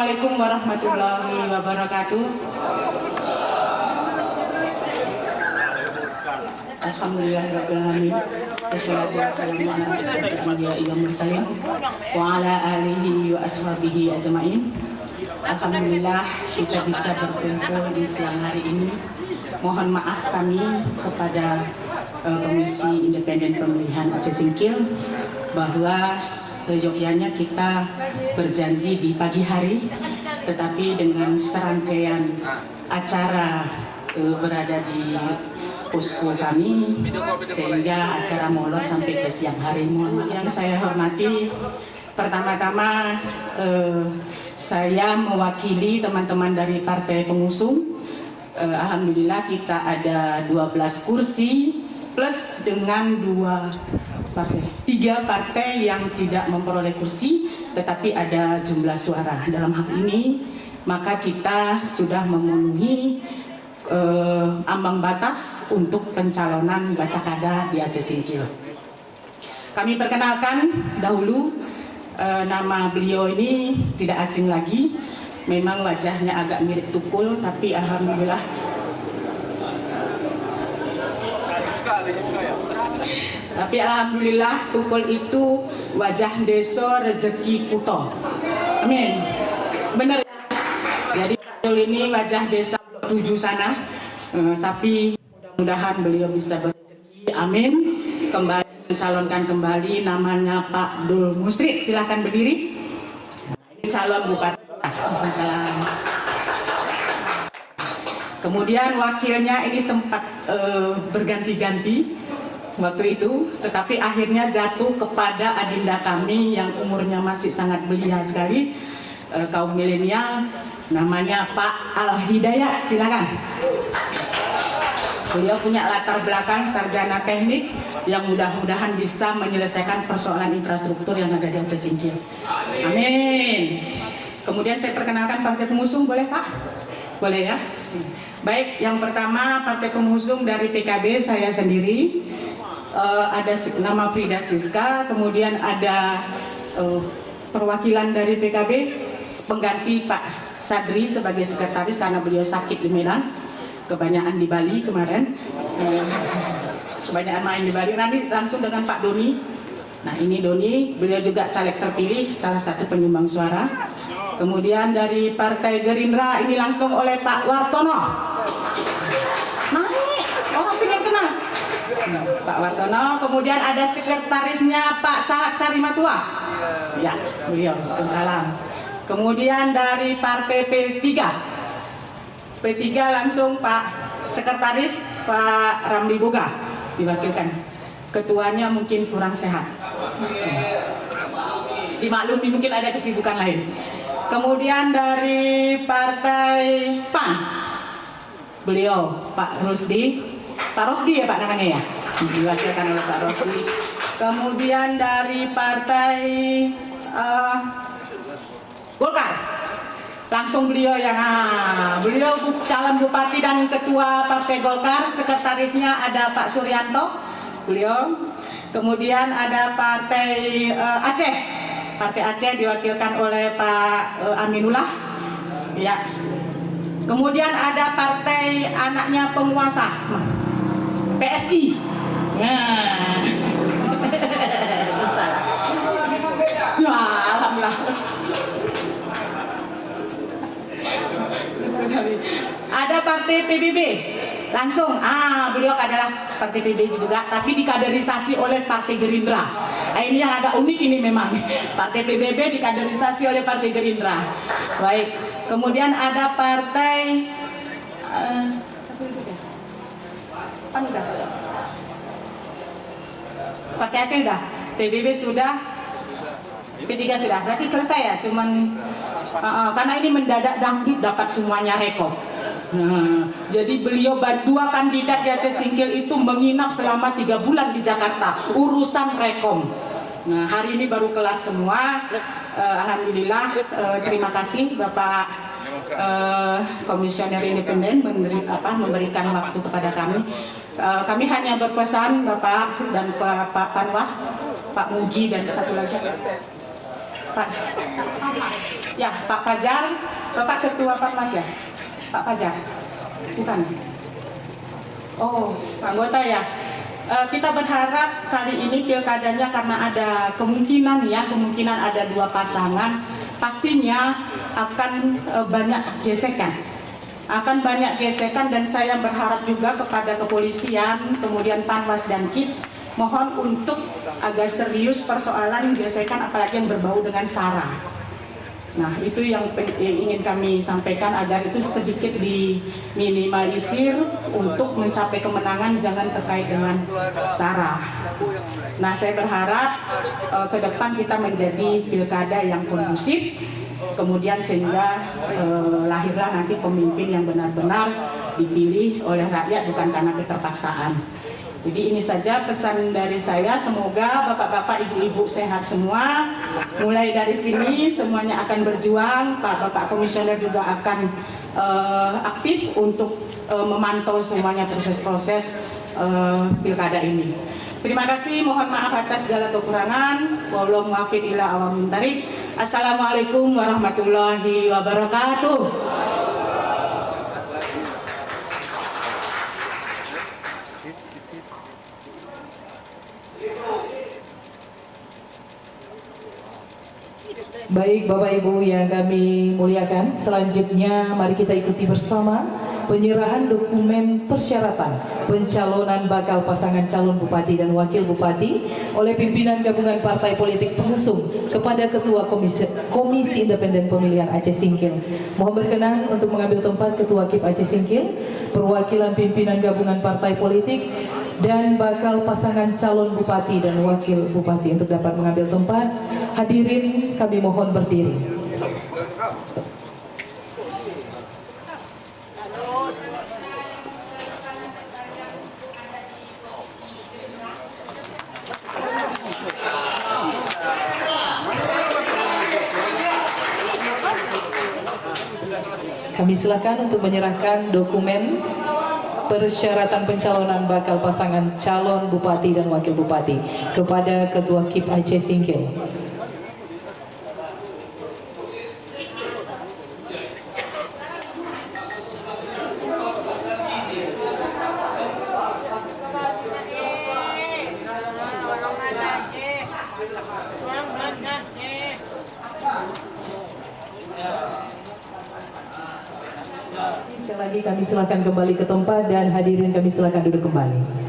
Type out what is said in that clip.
Assalamualaikum warahmatullahi wabarakatuh. Alhamdulillahirrahmanirrahim. Wassalatu wassalamu ala asyrofil anbiya'i wal mursalin wa ala alihi wa ashabihi ajmain. Alhamdulillah kita bisa berkumpul di siang hari ini. Mohon maaf kami kepada Komisi Independen Pemilihan Aceh Singkil bahwa seyogyanya kita berjanji di pagi hari, tetapi dengan serangkaian acara berada di posko kami sehingga acara molor sampai ke siang hari. Yang saya hormati, pertama-tama saya mewakili teman-teman dari partai pengusung. Alhamdulillah kita ada 12 kursi plus dengan 3 partai yang tidak memperoleh kursi tetapi ada jumlah suara. Dalam hal ini maka kita sudah memenuhi ambang batas untuk pencalonan Bacakada di Aceh Singkil. Kami perkenalkan dahulu, nama beliau ini tidak asing lagi. Memang wajahnya agak mirip Tukul, tapi alhamdulillah Tukul itu wajah deso rezeki kuto. Amin. Benar. Jadi Tukul ini wajah desa 7 sana, tapi mudah-mudahan beliau bisa berrezeki. Amin. Kembali mencalonkan kembali, namanya Pak Dul Musri. Silakan berdiri. Ini calon bupati. Salam. Kemudian wakilnya ini sempat berganti-ganti waktu itu, tetapi akhirnya jatuh kepada adinda kami yang umurnya masih sangat belia sekali, kaum milenial, namanya Pak Al Hidayat. Silakan. Beliau punya latar belakang sarjana teknik yang mudah-mudahan bisa menyelesaikan persoalan infrastruktur yang ada di Aceh Singkil. Amin. Kemudian saya perkenalkan partai pengusung, boleh Pak? Boleh ya? Baik, yang pertama partai pengusung dari PKB saya sendiri, ada nama Frida Siska, kemudian ada perwakilan dari PKB, pengganti Pak Sadri sebagai sekretaris karena beliau sakit di Medan, kebanyakan di Bali kemarin, kebanyakan main di Bali. Nanti langsung dengan Pak Doni. Nah ini Doni, beliau juga caleg terpilih, salah satu penyumbang suara. Kemudian dari Partai Gerindra ini langsung oleh Pak Wartono. Naik, orang pengen kenal. Pak Wartono. Kemudian ada sekretarisnya Pak Sahat Sarimatua. Ya, beliau. Salam. Kemudian dari Partai P3 langsung Pak Sekretaris Pak Ramli Boga diwakilkan. Ketuanya mungkin kurang sehat. Dimaklumi mungkin ada kesibukan lain. Kemudian dari Partai PAN, beliau Pak Rosdi ya Pak namanya ya, diwakilkan oleh Pak Rosdi. Kemudian dari Partai Golkar, langsung beliau yang beliau calon bupati dan ketua Partai Golkar, sekretarisnya ada Pak Suryanto, beliau. Kemudian ada Partai Partai Aceh diwakilkan oleh Pak Aminullah, ya. Kemudian ada partai anaknya penguasa, PSI. Nah, ya, alhamdulillah. Ada partai PBB, langsung. Beliau adalah partai PBB juga, tapi dikaderisasi oleh Partai Gerindra. Nah, ini yang agak unik ini memang. Partai PBB dikaderisasi oleh Partai Gerindra. Baik. Kemudian ada partai Partai Aceh sudah, PBB sudah, P3 sudah. Berarti selesai ya. Cuman karena ini mendadak dangdut dapat semuanya rekor. Jadi beliau 2 kandidat di Aceh Singkil itu menginap selama 3 bulan di Jakarta, urusan rekom. Nah hari ini baru kelar semua. Alhamdulillah. Terima kasih Bapak Komisioner Independen memberikan waktu kepada kami. Kami hanya berpesan Bapak dan Pak Panwas, Pak Muji dan satu lagi Pak. Ya, Pak Fajar, Bapak Ketua Parmas ya? Pak Fajar? Bukan? Oh, anggota ya. Kita berharap kali ini pilkadanya karena ada kemungkinan ada 2 pasangan, pastinya akan banyak gesekan. Dan saya berharap juga kepada kepolisian, kemudian Panwas dan KIP, mohon untuk agak serius persoalan gesekan apalagi yang berbau dengan SARA. Nah, itu yang ingin kami sampaikan agar itu sedikit diminimalisir untuk mencapai kemenangan, jangan terkait dengan SARA. Nah, saya berharap ke depan kita menjadi pilkada yang kondusif, kemudian sehingga lahirlah nanti pemimpin yang benar-benar dipilih oleh rakyat bukan karena keterpaksaan. Jadi ini saja pesan dari saya, semoga bapak-bapak, ibu-ibu sehat semua. Mulai dari sini semuanya akan berjuang, Bapak Komisioner juga akan aktif untuk memantau semuanya proses-proses pilkada ini. Terima kasih, mohon maaf atas segala kekurangan. Wallahu muwaffiq ila aqwamit thoriq. Assalamualaikum warahmatullahi wabarakatuh. Baik Bapak Ibu yang kami muliakan, selanjutnya mari kita ikuti bersama penyerahan dokumen persyaratan pencalonan bakal pasangan calon bupati dan wakil bupati oleh pimpinan gabungan partai politik pengusung kepada Ketua Komisi Independen Pemilihan Aceh Singkil. Mohon berkenan untuk mengambil tempat Ketua KIP Aceh Singkil, perwakilan pimpinan gabungan partai politik, dan bakal pasangan calon bupati dan wakil bupati untuk dapat mengambil tempat. Hadirin kami mohon berdiri. Kami silakan untuk menyerahkan dokumen persyaratan pencalonan bakal pasangan calon bupati dan wakil bupati kepada Ketua KIP Aceh Singkil. Sekali lagi kami silakan kembali ke tempat dan hadirin kami silakan duduk kembali.